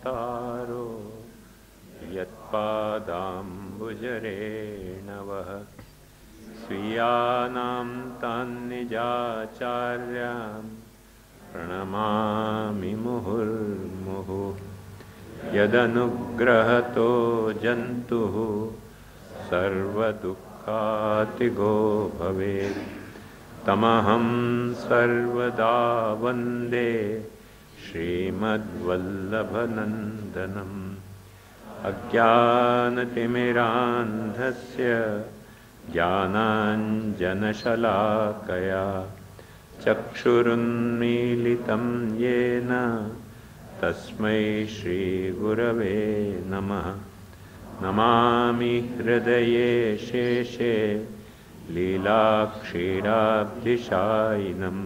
तारो यत्पादाम्बुजरेणवः स्वीयानां तान्निजाचार्यान् प्रणमामि मुहुर्मुहुः। यदनुग्रहतो जन्तुः सर्वदुःखातिगो भवेत् तमहं सर्वदा वन्दे श्रीमद्वल्लभनन्दनम्। अज्ञानतिमिरान्धस्य ज्ञानाञ्जनशलाकया चक्षुरुन्मीलितं येन तस्मै श्रीगुरवे नमः। नमामि हृदये शेषे लीलाक्षीराब्धिशायिनं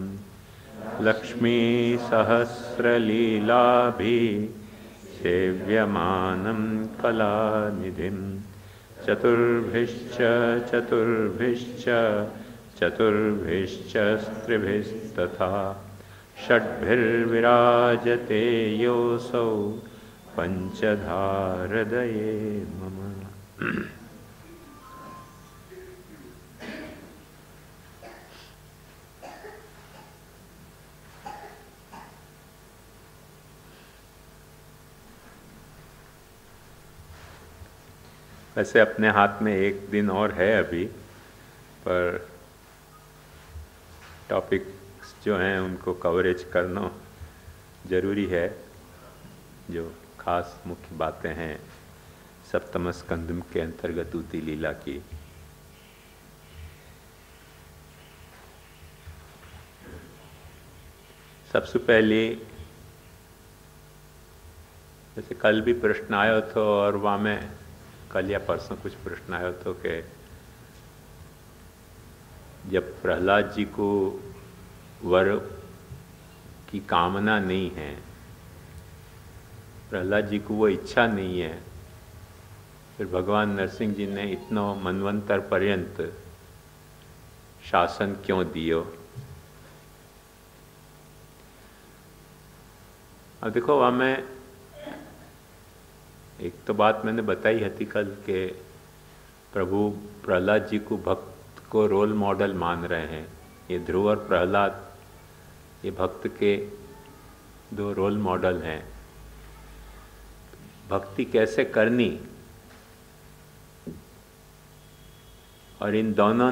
लक्ष्मीसहस्रलीलाभिः सेव्यमानं कलानिधिं। चतुर्भिश्च चतुर्भिश्च चतुर्भिश्च स्त्रिभिस्तथा षड्भिर्विराजते योऽसौ पंचधारदये मम। वैसे अपने हाथ में एक दिन और है अभी, पर टॉपिक्स जो हैं उनको कवरेज करना जरूरी है। जो खास मुख्य बातें हैं सप्तम स्कंद के अंतर्गत उती लीला की। सबसे पहले जैसे कल भी प्रश्न आया था और वहाँ में कल या परसों कुछ प्रश्न आया था कि जब प्रहलाद जी को वर की कामना नहीं है, प्रहलाद जी को वो इच्छा नहीं है, फिर भगवान नरसिंह जी ने इतना मनवंतर पर्यंत शासन क्यों दियो। अब देखो वहाँ में एक तो बात मैंने बताई थी कल के प्रभु प्रहलाद जी को भक्त को रोल मॉडल मान रहे हैं। ये ध्रुव और प्रहलाद ये भक्त के दो रोल मॉडल हैं। भक्ति कैसे करनी और इन दोनों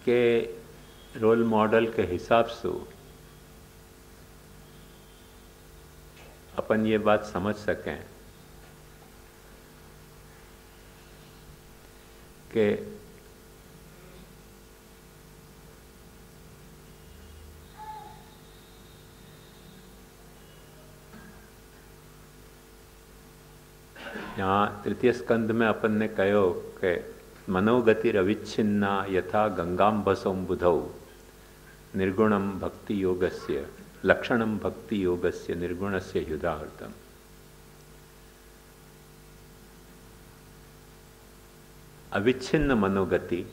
के रोल मॉडल के हिसाब से अपन ये बात समझ सकें कि यहाँ तृतीय स्कंद में अपन ने कहो कि मनोगति रविच्छिन्ना यथा गंगाम्बसों बुधौ निर्गुणम भक्ति योगस्य लक्षणम भक्ति योगस्य निर्गुणस्य युदाहृतम। अविच्छिन्न मनोगति,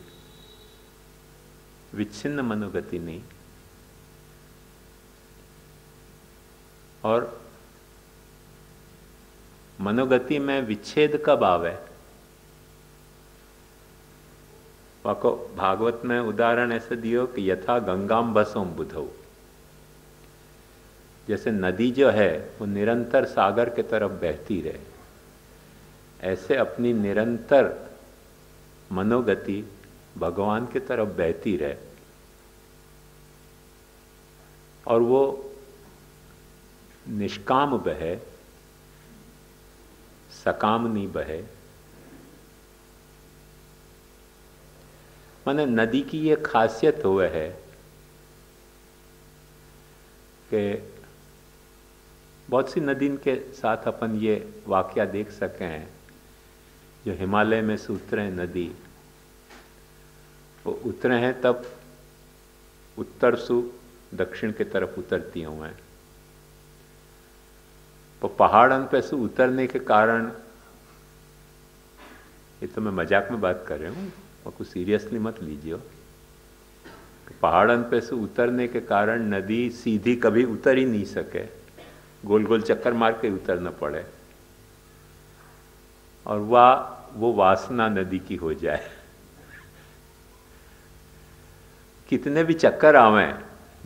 विच्छिन्न मनोगति नहीं। और मनोगति में विच्छेद कब आवे? वाको भागवत में उदाहरण ऐसे दियो कि यथा गंगाम्बसों बुधौ, जैसे नदी जो है वो निरंतर सागर के तरफ बहती रहे, ऐसे अपनी निरंतर मनोगति भगवान की तरफ बहती रहे और वो निष्काम बहे, सकाम नहीं बहे। माने नदी की ये खासियत हुआ है कि बहुत सी नदी के साथ अपन ये वाकया देख सके हैं। जो हिमालय में से उतरे हैं नदी, वो उतरे हैं तब उत्तर से दक्षिण की तरफ उतरती हुए हैं। तो पहाड़न पे से उतरने के कारण, ये तो मैं मजाक में बात कर रहा हूँ और कुछ सीरियसली मत लीजिए। पहाड़न पे से उतरने के कारण नदी सीधी कभी उतर ही नहीं सके, गोल गोल चक्कर मार के उतरना पड़े। और वो वासना नदी की हो जाए। कितने भी चक्कर आवे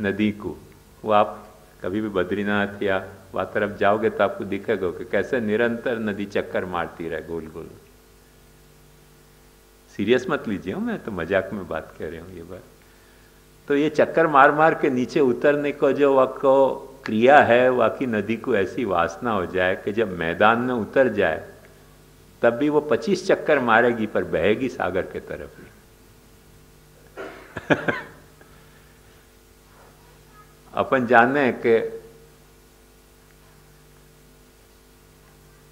नदी को, वो आप कभी भी बद्रीनाथ या वहाँ तरफ जाओगे तो आपको दिखेगा कि कैसे निरंतर नदी चक्कर मारती रहे गोल गोल। सीरियस मत लीजिए, मैं तो मजाक में बात कह रहा हूँ ये बात। तो ये चक्कर मार मार के नीचे उतरने को जो वाको क्रिया है, वाकई नदी को ऐसी वासना हो जाए कि जब मैदान में उतर जाए तब भी वो 25 चक्कर मारेगी पर बहेगी सागर के तरफ ही। अपन जाने हैं कि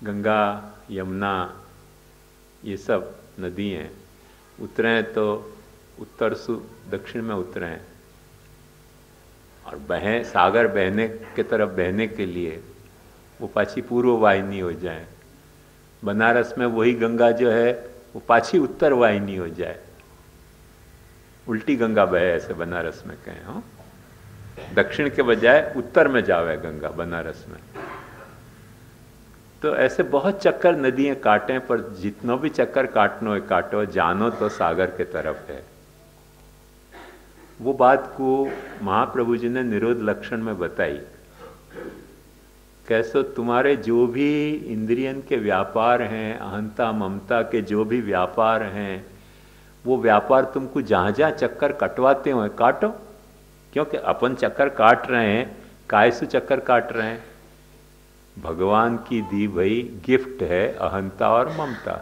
गंगा, यमुना ये सब नदी हैं, उतरे हैं तो उत्तर से दक्षिण में उतरे हैं, और बहें सागर बहने के तरफ बहने के लिए वो पाछी पूर्व वाहिनी हो जाए। बनारस में वही गंगा जो है वो पाछी उत्तर वाहिनी हो जाए, उल्टी गंगा बहे, ऐसे बनारस में कहें। हो दक्षिण के बजाय उत्तर में जावे गंगा बनारस में। तो ऐसे बहुत चक्कर नदियां काटें, पर जितनो भी चक्कर काटनो है काटो, जानो तो सागर के तरफ है। वो बात को महाप्रभु जी ने निरोध लक्षण में बताई। कैसे तुम्हारे जो भी इंद्रियन के व्यापार हैं, अहंता ममता के जो भी व्यापार हैं, वो व्यापार तुमको जहां जहां चक्कर कटवाते हो काटो। क्योंकि अपन चक्कर काट रहे हैं, काय से चक्कर काट रहे हैं? भगवान की दी भई गिफ्ट है अहंता और ममता।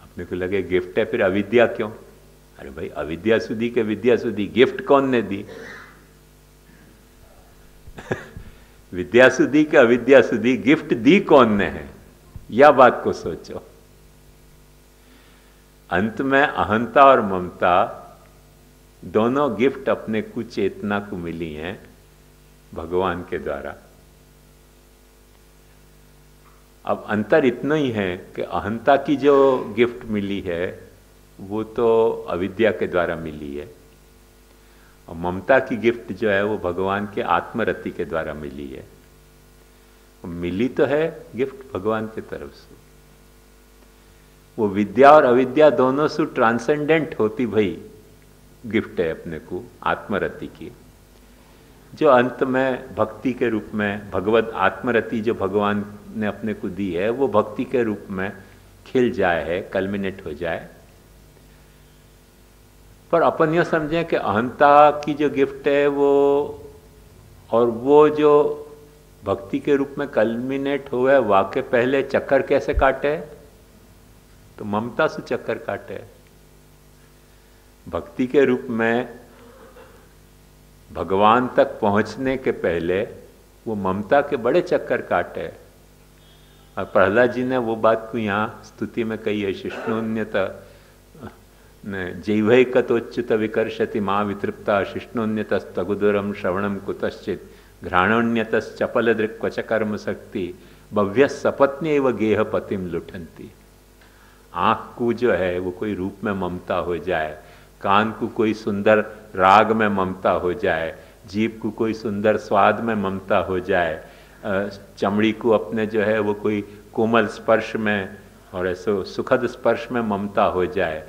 अपने को लगे गिफ्ट है, फिर अविद्या क्यों? अरे भाई, अविद्या सुधी के विद्या सुधी गिफ्ट कौन ने दी? विद्या सुधी के अविद्या सुधी गिफ्ट दी कौन ने है? या बात को सोचो। अंत में अहंता और ममता दोनों गिफ्ट अपने को चेतना को मिली हैं भगवान के द्वारा। अब अंतर इतना ही है कि अहंता की जो गिफ्ट मिली है वो तो अविद्या के द्वारा मिली है, और ममता की गिफ्ट जो है वो भगवान के आत्मरति के द्वारा मिली है। मिली तो है गिफ्ट भगवान की तरफ से। वो विद्या और अविद्या दोनों से ट्रांसेंडेंट होती भई गिफ्ट है अपने को आत्मरति की, जो अंत में भक्ति के रूप में भगवत आत्मरति जो भगवान ने अपने को दी है वो भक्ति के रूप में खिल जाए है, कल्मिनेट हो जाए। पर अपन यह समझें कि अहंता की जो गिफ्ट है वो, और वो जो भक्ति के रूप में कल्मिनेट हुआ, वाके पहले चक्कर कैसे काटे? तो ममता से चक्कर काटे। भक्ति के रूप में भगवान तक पहुंचने के पहले वो ममता के बड़े चक्कर काटे। और प्रहलाद जी ने वो बात को यहाँ स्तुति में कही है, शिष्णोन्यत जैवैकतोच्युत विकर्षति माँ वितृप्ता शिष्णोन्यतस्तगुदुरम श्रवणम कुतश्चित घ्राणोन्यतश्चपल दृक्वच कर्म शक्ति भव्य सपत्नी एवं गेह पतिम लुठंती। आँख को जो है वो कोई रूप में ममता हो जाए, कान को कोई सुंदर राग में ममता हो जाए, जीभ को कोई सुंदर स्वाद में ममता हो जाए, चमड़ी को अपने जो है वो कोई कोमल स्पर्श में और ऐसे सुखद स्पर्श में ममता हो जाए,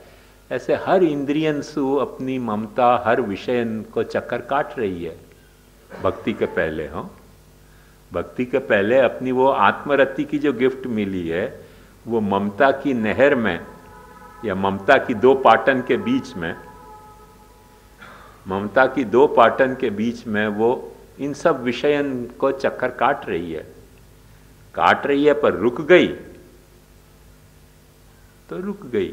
ऐसे हर इंद्रियन सु अपनी ममता हर विषय को चक्कर काट रही है। भक्ति के पहले हो, भक्ति के पहले अपनी वो आत्मरति की जो गिफ्ट मिली है वो ममता की नहर में या ममता की दो पाटन के बीच में, ममता की दो पाटन के बीच में वो इन सब विषयन को चक्कर काट रही है, पर रुक गई तो रुक गई,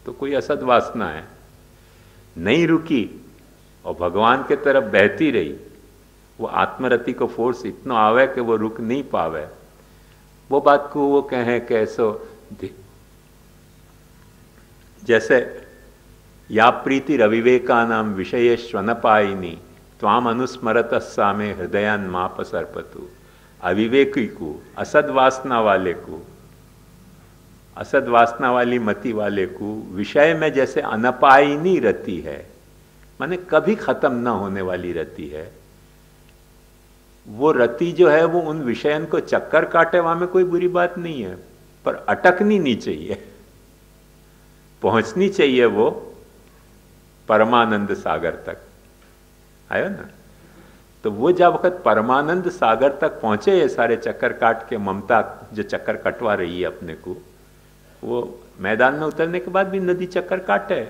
तो कोई असद वासना है। नहीं रुकी और भगवान के तरफ बहती रही, वो आत्मरति को फोर्स इतना आवे कि वो रुक नहीं पावे। वो बात को वो कहें कैसो, जैसे या प्रीति रविवेका नाम विषय श्वनपायिनी त्वाम अनुस्मरत सामे हृदयान माप सर्पतु। अविवेकी को, असद वासना वाले को, असद वासना वाली मति वाले को विषय में जैसे अनपायिनी रति है, माने कभी खत्म न होने वाली रति है, वो रति जो है वो उन विषयन को चक्कर काटे, वहां में कोई बुरी बात नहीं है, पर अटकनी नहीं चाहिए, पहुंचनी चाहिए वो परमानंद सागर तक। आयो ना? तो वो जब वक्त परमानंद सागर तक पहुंचे, ये सारे चक्कर काट के, ममता जो चक्कर कटवा रही है अपने को, वो मैदान में उतरने के बाद भी नदी चक्कर काटे,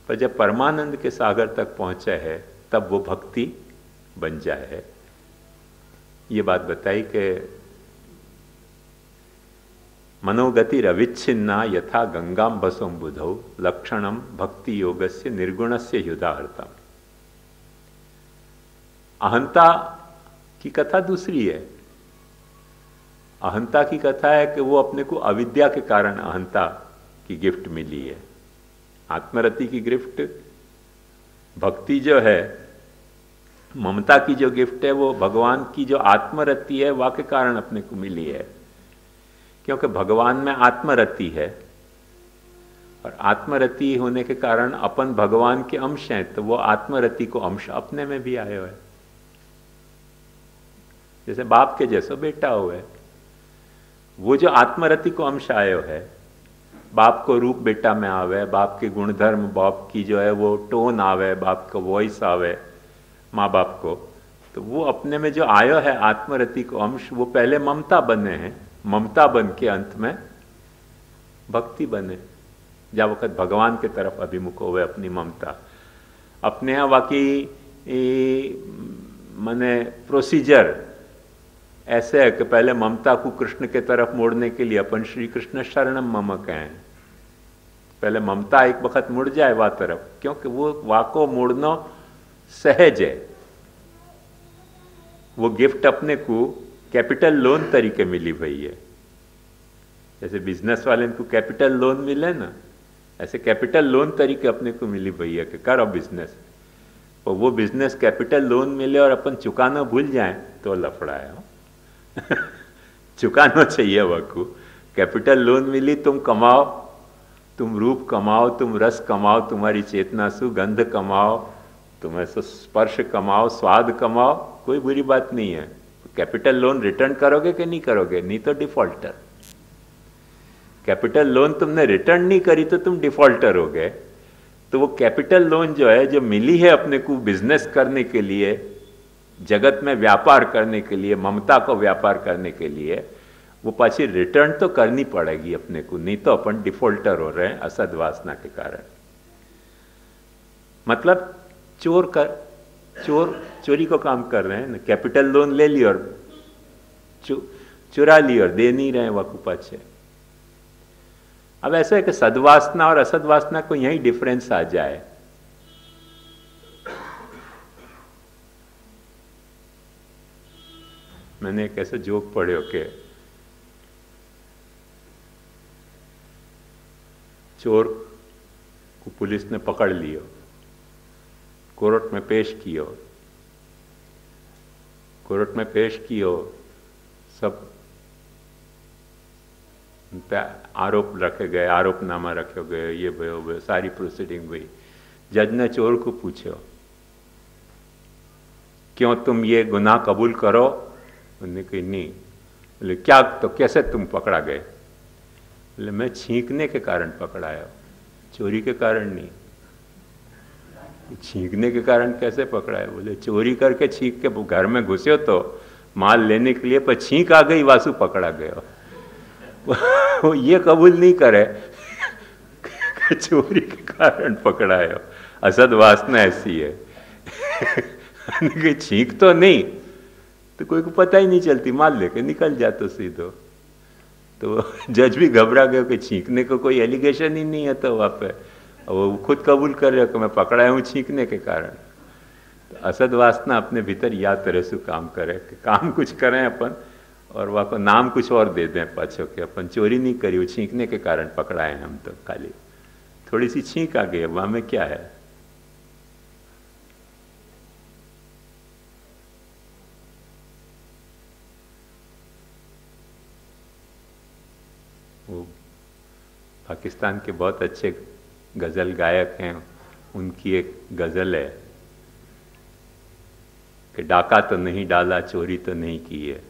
पर जब परमानंद के सागर तक पहुंचे है तब वो भक्ति बन जाए है। ये बात बताई कि मनोगति रविच्छिन्ना यथा गंगाम बसोम बुधौ लक्षणम भक्ति योगस्य निर्गुणस्य युदाहर्तम। अहंता की कथा दूसरी है। अहंता की कथा है कि वो अपने को अविद्या के कारण अहंता की गिफ्ट मिली है। आत्मरति की गिफ्ट, भक्ति जो है, ममता की जो गिफ्ट है, वो भगवान की जो आत्मरति है वह के कारण अपने को मिली है, क्योंकि भगवान में आत्मरति है, और आत्मरति होने के कारण अपन भगवान के अंश हैं, तो वो आत्मरति को अंश अपने में भी आयो है। जैसे बाप के जैसो बेटा हुए, वो जो आत्मरति को अंश आयो है, बाप को रूप बेटा में आवे, बाप के गुणधर्म, बाप की जो है वो टोन आवे, बाप का वॉइस आवे माँ बाप को, तो वो अपने में जो आयो है आत्मरति को अंश, वो पहले ममता बने हैं, ममता बन के अंत में भक्ति बने, जब वक्त भगवान के तरफ अभिमुख होवे अपनी ममता। अपने यहाँ बाकी मने प्रोसीजर ऐसे है कि पहले ममता को कृष्ण के तरफ मोड़ने के लिए अपन श्री कृष्ण शरणम मम कहें, पहले ममता एक वक्त मुड़ जाए वह तरफ, क्योंकि वो वाको मुड़ना सहज है। वो गिफ्ट अपने को कैपिटल लोन तरीके मिली हुई है। जैसे बिजनेस वाले को कैपिटल लोन मिले ना, ऐसे कैपिटल लोन तरीके अपने को मिली हुई है कि करो बिजनेस, और वो बिजनेस कैपिटल लोन मिले और अपन चुकाना भूल जाए तो लफड़ा है। चुकाना चाहिए वह। कैपिटल लोन मिली, तुम कमाओ, तुम रूप कमाओ, तुम रस कमाओ, तुम्हारी चेतना सुगंध कमाओ, तुम ऐसा स्पर्श कमाओ, स्वाद कमाओ, कोई बुरी बात नहीं है। कैपिटल लोन रिटर्न करोगे कि नहीं करोगे? नहीं तो डिफॉल्टर। कैपिटल लोन तुमने रिटर्न नहीं करी तो तुम डिफॉल्टर हो गए। तो वो कैपिटल लोन जो है, जो मिली है अपने को बिजनेस करने के लिए, जगत में व्यापार करने के लिए, ममता को व्यापार करने के लिए, वो पाछी रिटर्न तो करनी पड़ेगी अपने को, नहीं तो अपन डिफॉल्टर हो रहे हैं असद वासना के कारण। मतलब चोरी को काम कर रहे हैं ना, कैपिटल लोन ले ली और चुरा ली और दे नहीं रहे वकू पाछे। अब ऐसा है कि सद्वासना और असदवासना को यही डिफरेंस आ जाए। मैंने एक ऐसा जोक पढ़े कि चोर को पुलिस ने पकड़ लियो, कोर्ट में पेश कियो, कोर्ट में पेश कियो, सब उन पे आरोप रखे गए, आरोपनामा रखे गए, ये भयो सारी प्रोसीडिंग हुई। जज ने चोर को पूछो, क्यों तुम ये गुनाह कबूल करो? उन्होंने कही नहीं। बोले क्या, तो कैसे तुम पकड़ा गए? बोले मैं छींकने के कारण पकड़ाया, चोरी के कारण नहीं। छींकने के कारण कैसे पकड़ा है? बोले चोरी करके छींक के घर में घुसे हो तो माल लेने के लिए, पर छींक आ गई, वासु पकड़ा गया। वो ये कबूल नहीं करे चोरी के कारण पकड़ा है। असद वासना ऐसी है कि छींक तो नहीं, तो कोई को पता ही नहीं चलती, माल लेके निकल जाते सीधो। तो जज भी घबरा गया कि छींकने को कोई एलिगेशन ही नहीं है, तो वहाँ पे वो खुद कबूल कर रहे हो कि मैं पकड़ा हूँ छींकने के कारण। तो असद वासना अपने भीतर या तरह से काम करे कि काम कुछ करें अपन और वहाँ को नाम कुछ और दे दें पाछो कि अपन चोरी नहीं करी, वो छींकने के कारण पकड़ाए हम, तो खाली थोड़ी सी छींक आ गई, वहाँ में क्या है। वो पाकिस्तान के बहुत अच्छे गज़ल गायक हैं, उनकी एक गज़ल है कि डाका तो नहीं डाला, चोरी तो नहीं की है,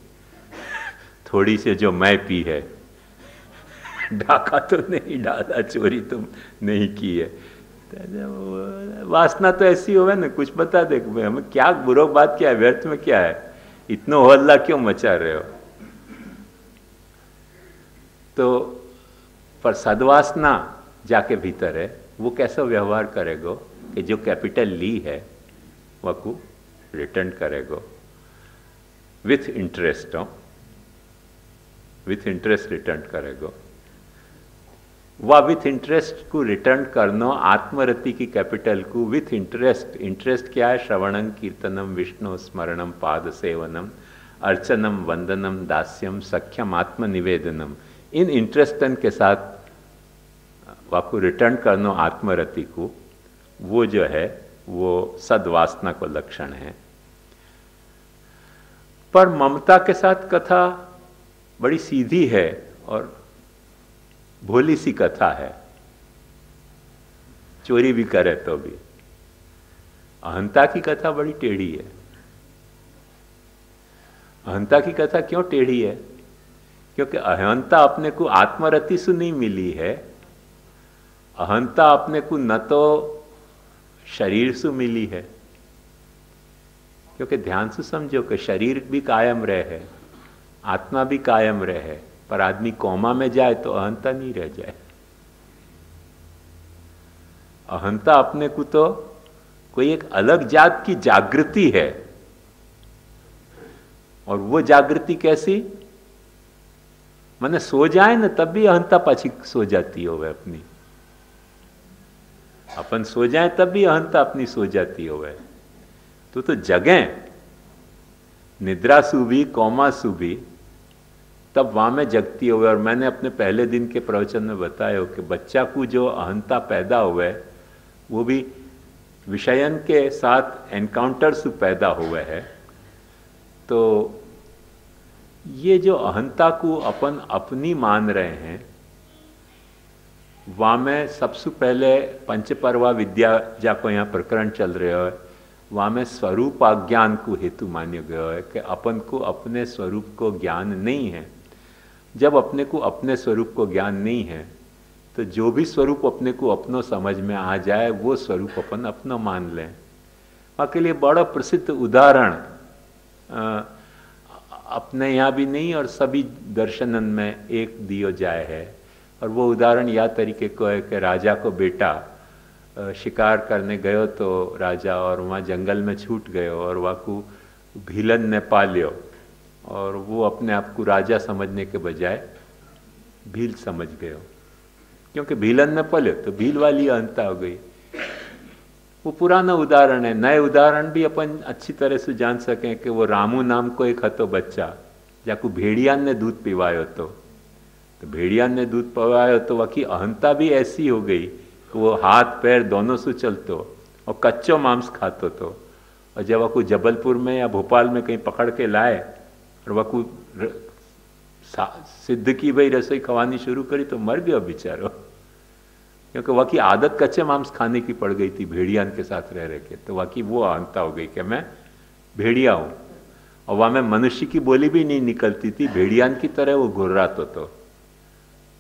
थोड़ी से जो मैं पी है। डाका तो नहीं डाला, चोरी तो नहीं की है। वासना तो ऐसी होवे ना, कुछ बता दे हमें क्या बुरो बात क्या है, व्यर्थ में क्या है, इतना हल्ला क्यों मचा रहे हो। तो पर सद्वासना जाके भीतर है, वो कैसा व्यवहार करेगो कि जो कैपिटल ली है वह को रिटर्न करेगो with interest, with interest return करेगो। वह विथ इंटरेस्ट को रिटर्न करनो आत्मरति की कैपिटल को विथ इंटरेस्ट। इंटरेस्ट क्या है? श्रवणम कीर्तनम विष्णु स्मरणम पाद सेवनम अर्चनम वंदनम दास्यम सख्यम आत्मनिवेदनम। इन इंटरेस्टन के साथ वाको रिटर्न करनो आत्मरति को, वो जो है वो सद्वासना को लक्षण है। पर ममता के साथ कथा बड़ी सीधी है और भोली सी कथा है, चोरी भी करे तो भी। अहंता की कथा बड़ी टेढ़ी है। अहंता की कथा क्यों टेढ़ी है? क्योंकि अहंता अपने को आत्मरति से नहीं मिली है, अहंता अपने को न तो शरीर से मिली है। क्योंकि ध्यान से समझो कि शरीर भी कायम रहे, आत्मा भी कायम रहे, पर आदमी कोमा में जाए तो अहंता नहीं रह जाए। अहंता अपने को तो कोई एक अलग जात की जागृति है, और वो जागृति कैसी? माने सो जाए ना तब भी अहंता पाछी सो जाती हो वह अपनी। अपन सो जाए तब भी अहंता अपनी सो जाती हो वह। तो जगें निद्रा सु भी कोमा सु भी तब वहां में जगती हुए। और मैंने अपने पहले दिन के प्रवचन में बताया कि बच्चा को जो अहंता पैदा हुए वो भी विषयन के साथ एनकाउंटर से पैदा हुए है। तो ये जो अहंता को अपन अपनी मान रहे हैं, वहां में सबसे पहले पंचपर्वा विद्या जाको यहाँ प्रकरण चल रहे हो, वहां में स्वरूप अज्ञान को हेतु मान्य गया है कि अपन को अपने स्वरूप को ज्ञान नहीं है। जब अपने को अपने स्वरूप को ज्ञान नहीं है तो जो भी स्वरूप अपने को अपनो समझ में आ जाए वो स्वरूप अपन अपना मान लें। वहाँ के लिए बड़ा प्रसिद्ध उदाहरण अपने यहाँ भी नहीं और सभी दर्शनन में एक दियो जाए है। और वो उदाहरण या तरीके को है कि राजा को बेटा शिकार करने गयो तो राजा, और वहाँ जंगल में छूट गयो और वहाँ को भीलन ने पा लियो, और वो अपने आप को राजा समझने के बजाय भील समझ गयो, क्योंकि भीलन ने पले तो भील वाली अहंता हो गई। वो पुराना उदाहरण है। नए उदाहरण भी अपन अच्छी तरह से जान सकें कि वो रामू नाम को एक हतो बच्चा, जाको भेड़ियान ने दूध पिवायो तो भेड़ियान ने दूध पिवायो तो वकी अहंता भी ऐसी हो गई कि वो हाथ पैर दोनों से चलतो और कच्चो मांस खातो तो। और जब वकू जबलपुर में या भोपाल में कहीं पकड़ के लाए और वकू सिद्ध की भाई रसोई खवानी शुरू करी तो मर गया बेचारो, क्योंकि वकी आदत कच्चे मांस खाने की पड़ गई थी भेड़ियान के साथ रह रहे के। तो वकी वो अहंता हो गई कि मैं भेड़िया हूँ, और वहाँ में मनुष्य की बोली भी नहीं निकलती थी, भेड़ियान की तरह वो घुर्राता तो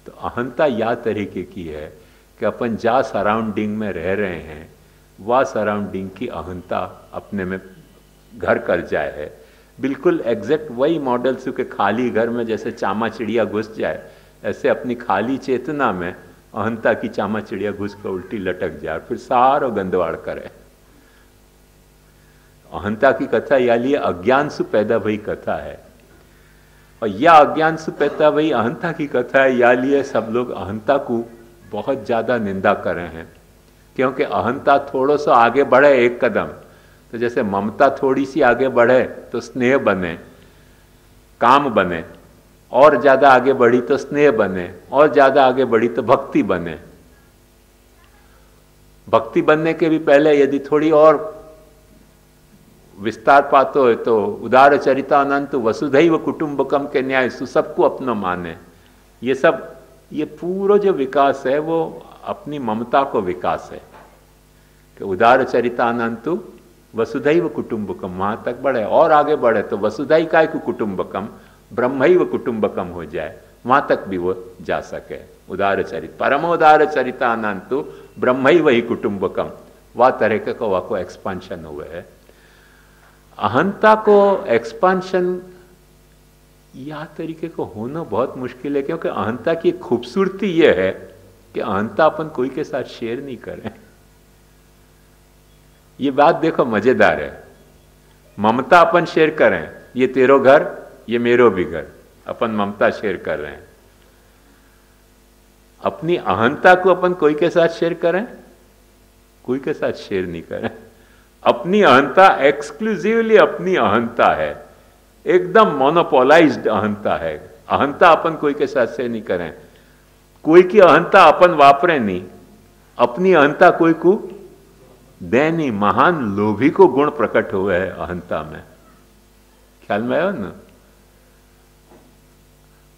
अहंता या तरीके की है कि अपन जा सराउंडिंग में रह रहे हैं वह सराउंडिंग की अहंता अपने में घर कर जाए है। बिल्कुल एग्जैक्ट वही मॉडल से कि खाली घर में जैसे चामा चिड़िया घुस जाए, ऐसे अपनी खाली चेतना में अहंता की चामा चिड़िया घुस कर उल्टी लटक जाए, फिर सारो गंदवाड़ करे। अहंता की कथा या लिए अज्ञान से पैदा भई कथा है, और यह अज्ञान से पैदा भई अहंता की कथा है। या लिए सब लोग अहंता को बहुत ज्यादा निंदा कर रहे हैं, क्योंकि अहंता थोड़ा सा आगे बढ़े एक कदम तो जैसे ममता थोड़ी सी आगे बढ़े तो स्नेह बने, काम बने, और ज्यादा आगे बढ़ी तो स्नेह बने, और ज्यादा आगे बढ़ी तो भक्ति बने। भक्ति बनने के भी पहले यदि थोड़ी और विस्तार पातो है तो उदार चरिता अनंत वसुधैव कुटुंबकम के न्याय सु सबको अपना माने। ये सब ये पूरा जो विकास है वो अपनी ममता को विकास है कि उदार चरिता अनंत वसुधैव कुटुंबकम, वहां तक बढ़े और आगे बढ़े तो वसुधैव कुटुंबकम ब्रह्मैव कुटुंबकम हो जाए, वहां तक भी वो जा सके। उदार चरित परमोदार चरितानंतु ब्रह्मैव ही कुटुंबकम, वह तरीके का वह को एक्सपांशन हुए है। अहंता को एक्सपांशन यह तरीके को होना बहुत मुश्किल है, क्योंकि अहंता की खूबसूरती यह है कि अहंता अपन कोई के साथ शेयर नहीं करें। ये बात देखो मजेदार है। ममता अपन शेयर करें, ये तेरो घर ये मेरो भी घर, अपन ममता शेयर कर रहे हैं। अपनी अहंता को अपन कोई के साथ शेयर करें, कोई के साथ शेयर नहीं करें। अपनी अहंता एक्सक्लूसिवली अपनी अहंता है, एकदम मोनोपोलाइज्ड अहंता है। अहंता अपन कोई के साथ शेयर नहीं करें, कोई की अहंता अपन वापरे नहीं, अपनी अहंता कोई को दे नहीं। महान लोभी को गुण प्रकट हुए है अहंता में, ख्याल में आयो ना।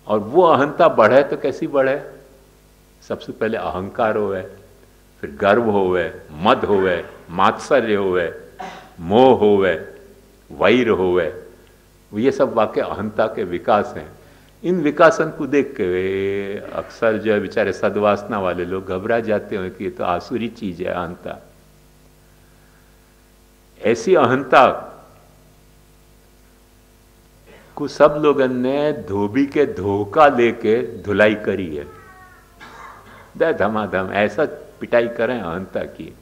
और वो अहंता बढ़े तो कैसी बढ़े? सबसे पहले अहंकार होवे, फिर गर्व होवे, मद होवे, मात्सर्य होवे, मोह होवे, वैर होवे। ये सब वाक्य अहंता के विकास हैं। इन विकासन को देख के अक्सर जो है बेचारे सद्वासना वाले लोग घबरा जाते हैं कि ये तो आसुरी चीज है अहंता। ऐसी अहंता को सब लोगों ने धोबी के धोखा लेके धुलाई करी है। धमाधम ऐसा पिटाई करें अहंता की।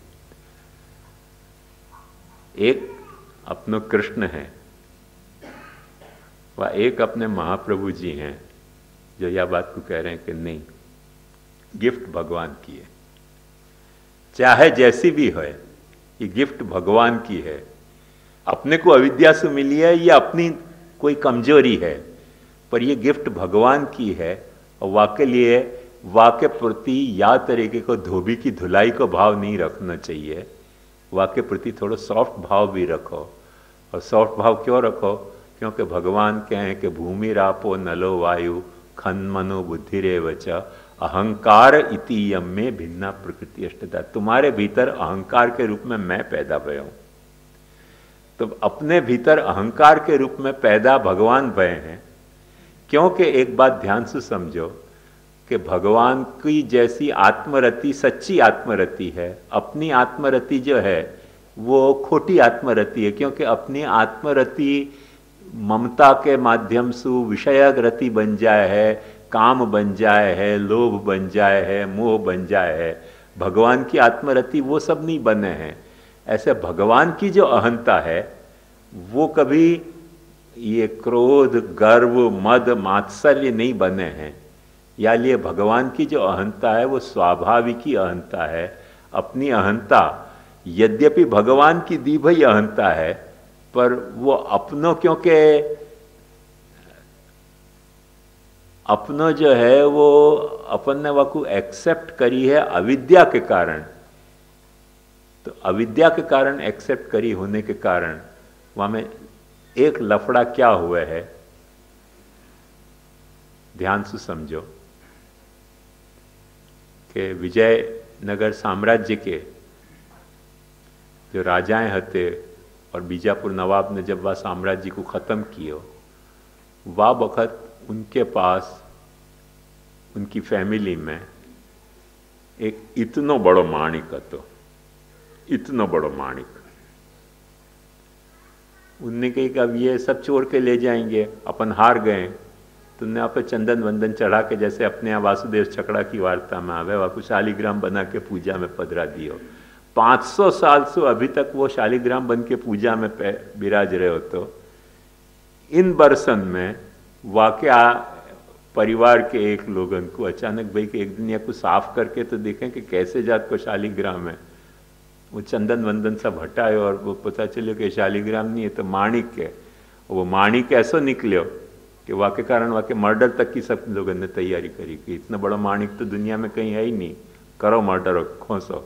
एक अपनो कृष्ण है, वह एक अपने महाप्रभु जी हैं जो यह बात को कह रहे हैं कि नहीं, गिफ्ट भगवान की है, चाहे जैसी भी हो, ये गिफ्ट भगवान की है। अपने को अविद्या से मिली है या अपनी कोई कमजोरी है, पर ये गिफ्ट भगवान की है। और वाके लिए वाके प्रति या तरीके को धोबी की धुलाई को भाव नहीं रखना चाहिए, वाके प्रति थोड़ा सॉफ्ट भाव भी रखो। और सॉफ्ट भाव क्यों रखो? क्योंकि भगवान कहें कि भूमि रापो नलो वायु खन मनो बुद्धि रे वच अहंकार इति यम में भिन्ना प्रकृति अष्टदा। तुम्हारे भीतर अहंकार के रूप में मैं पैदा भया हूं। तो अपने भीतर अहंकार के रूप में पैदा भगवान भय हैं। क्योंकि एक बात ध्यान से समझो कि भगवान की जैसी आत्मरति सच्ची आत्मरति है, अपनी आत्मरति जो है वो खोटी आत्मरति है। क्योंकि अपनी आत्मरति ममता के माध्यम से विषयक रति बन जाए है, काम बन जाए है, लोभ बन जाए है, मोह बन जाए है। भगवान की आत्मरति वो सब नहीं बने हैं। ऐसे भगवान की जो अहंता है वो कभी ये क्रोध, गर्व, मद, मात्सर्य नहीं बने हैं। या लिए भगवान की जो अहंता है वो स्वाभाविक ही अहंता है। अपनी अहंता यद्यपि भगवान की दी भई अहंता है, पर वो अपनों, क्योंकि अपनों जो है वो अपन ने वाकू एक्सेप्ट करी है अविद्या के कारण। तो अविद्या के कारण एक्सेप्ट करी होने के कारण वहां में एक लफड़ा क्या हुआ है, ध्यान से समझो कि विजयनगर साम्राज्य के जो राजाएं हते और बीजापुर नवाब ने जब वह साम्राज्य को ख़त्म किया, वह वक़्त उनके पास उनकी फैमिली में एक इतनो बड़ो माणिक हतो, इतनो बड़ो माणिक। उनने कही कि अब ये सब चोर के ले जाएंगे, अपन हार गए, तुमने आप पे चंदन वंदन चढ़ा के, जैसे अपने यहाँ वासुदेव छकड़ा की वार्ता में आवे, वह को शालिग्राम बना के पूजा में पधरा दियो। 500 साल से अभी तक वो शालिग्राम बन के पूजा में विराज रहे हो। तो इन बरसन में वाकया परिवार के एक लोगन को अचानक भाई कि एक दिन या को साफ करके तो देखें कि कैसे जात को शालिग्राम है। वो चंदन वंदन सब हटाए और वो पता चले कि शालिग्राम नहीं है तो माणिक है। वो माणिक ऐसा निकलो कि वाके कारण वाके मर्डर तक की सब लोगों ने तैयारी करी कि इतना बड़ा माणिक तो दुनिया में कहीं है ही नहीं, करो मर्डर और खोसो।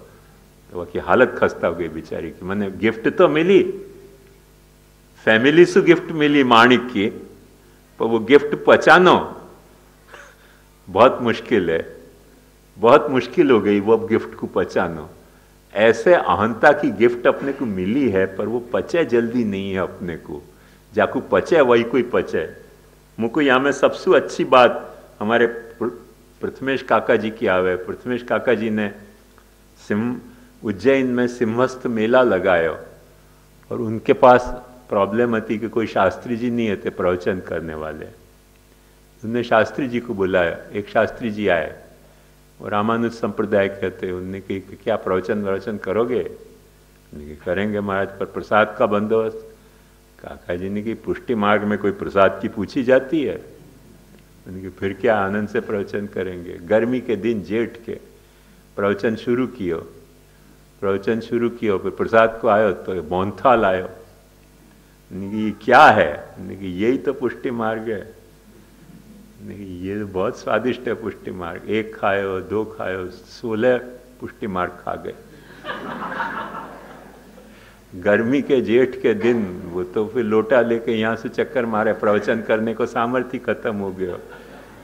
तो वाकी हालत खस्ता हो गई बेचारी की। मैंने गिफ्ट तो मिली, फैमिली से गिफ्ट मिली माणिक की, पर वो गिफ्ट पहचानो बहुत मुश्किल है, बहुत मुश्किल हो गई वो गिफ्ट को पहचानो। ऐसे अहंता की गिफ्ट अपने को मिली है, पर वो पचे जल्दी नहीं है अपने को। जाकू पचे वही कोई पचे। मुझको यहाँ में सबसे अच्छी बात हमारे प्रथमेश काका जी की आवे। प्रथमेश काका जी ने उज्जैन में सिंहस्थ मेला लगाया और उनके पास प्रॉब्लम थी कि कोई शास्त्री जी नहीं थे प्रवचन करने वाले। उन्होंने शास्त्री जी को बुलाया। एक शास्त्री जी आए और रामानुज संप्रदाय के थे। उन्होंने कही कि क्या प्रवचन करोगे? करेंगे महाराज, पर प्रसाद का बंदोबस्त। काका जी ने कि पुष्टि मार्ग में कोई प्रसाद की पूछी जाती है? उनकी फिर क्या आनंद से प्रवचन करेंगे। गर्मी के दिन जेठ के प्रवचन शुरू कियो। फिर प्रसाद को आयो तो मोहनथाल आयो। ये क्या है? यही तो पुष्टि मार्ग है। ये तो बहुत स्वादिष्ट है पुष्टि मार्ग। 1 खायो, 2 खायो, 16 पुष्टि मार्ग खा गए। गर्मी के जेठ के दिन वो तो फिर लोटा लेके यहाँ से चक्कर मारे, प्रवचन करने को सामर्थ्य खत्म हो गया।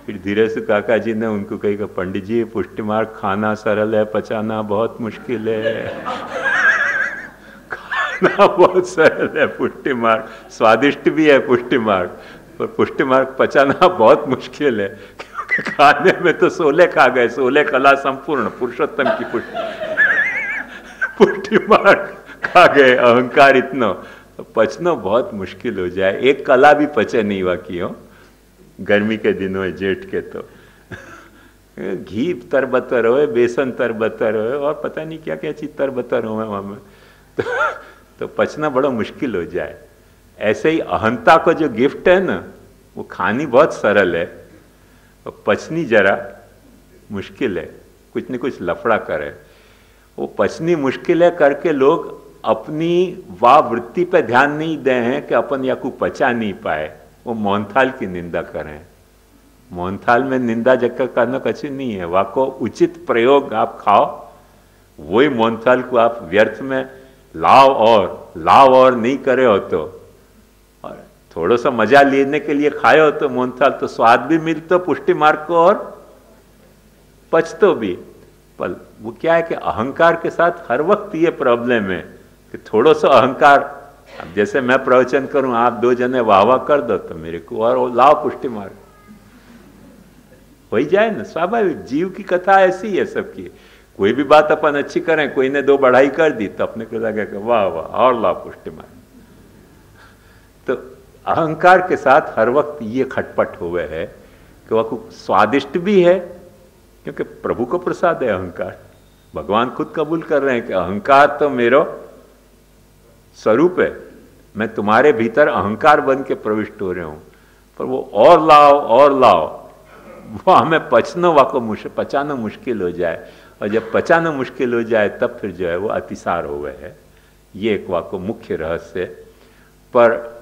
फिर धीरे से काका जी ने उनको कही कि पंडित जी पुष्टि मार्ग खाना सरल है, पचाना बहुत मुश्किल है। खाना बहुत सरल है पुष्टि मार्ग, स्वादिष्ट भी है पुष्टि मार्ग, पर पुष्टि मार्ग पचाना बहुत मुश्किल है, क्योंकि खाने में तो 16 खा गए। 16 कला संपूर्ण पुरुषोत्तम की पुष्टि मार्ग खा गए। अहंकार इतना पचना बहुत मुश्किल हो जाए। 1 कला भी पचे नहीं बाकी हो गर्मी के दिनों में, जेठ के तो घी तरबतर हो, बेसन तरबतर हो और पता नहीं क्या क्या चीज तरबतर हो वहां में, तो पचना बड़ा मुश्किल हो जाए। ऐसे ही अहंता को जो गिफ्ट है ना, वो खानी बहुत सरल है, पचनी जरा मुश्किल है, कुछ न कुछ लफड़ा करे। वो पचनी मुश्किल है करके लोग अपनी वाह वृत्ति पे ध्यान नहीं दे हैं कि अपन या को पचा नहीं पाए, वो मोहनथाल की निंदा करें। मोहनथाल में निंदा जगह करना कछु नहीं है। वाह को उचित प्रयोग आप खाओ, वही मोहनथाल को आप व्यर्थ में लाव और नहीं करे हो तो, और थोड़ा सा मजा लेने के लिए खाए हो तो मोहनथाल तो स्वाद भी मिलता पुष्टि मार्ग को और पचतो भी। पर वो क्या है कि अहंकार के साथ हर वक्त ये प्रॉब्लम है कि थोड़ा सा अहंकार, अब जैसे मैं प्रवचन करूं, आप 2 जने वाह कर दो तो मेरे को और लाओ पुष्टि मार्ग हो ही जाए ना। स्वाभाविक जीव की कथा ऐसी है सबकी। कोई भी बात अपन अच्छी करें, कोई ने 2 बढ़ाई कर दी तो अपने को लगे कि वाह और लाओ पुष्टि मार्ग। तो अहंकार के साथ हर वक्त ये खटपट हुए है कि वह स्वादिष्ट भी है, क्योंकि प्रभु को प्रसाद है अहंकार। भगवान खुद कबूल कर रहे हैं कि अहंकार तो मेरा स्वरूप है, मैं तुम्हारे भीतर अहंकार बन के प्रविष्ट हो रहे हूं, पर वो और लाओ, वो हमें पचाना मुश्किल हो जाए, और जब पचाना मुश्किल हो जाए तब फिर जो है वो अतिसार हो गए है। ये एक वाको मुख्य रहस्य। पर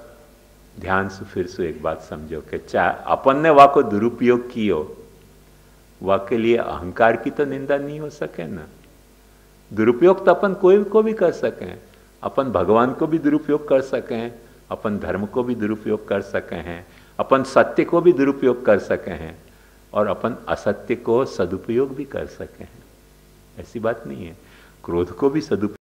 ध्यान से फिर से एक बात समझो कि चाहे अपन ने वाको दुरुपयोग कियो, वाह के लिए अहंकार की तो निंदा नहीं हो सके ना। दुरुपयोग तो अपन कोई को भी कर सकें, अपन भगवान को भी दुरुपयोग कर सके हैं, अपन धर्म को भी दुरुपयोग कर सके हैं, अपन सत्य को भी दुरुपयोग कर सके हैं, और अपन असत्य को सदुपयोग भी कर सके हैं। ऐसी बात नहीं है। क्रोध को भी सदुपयोग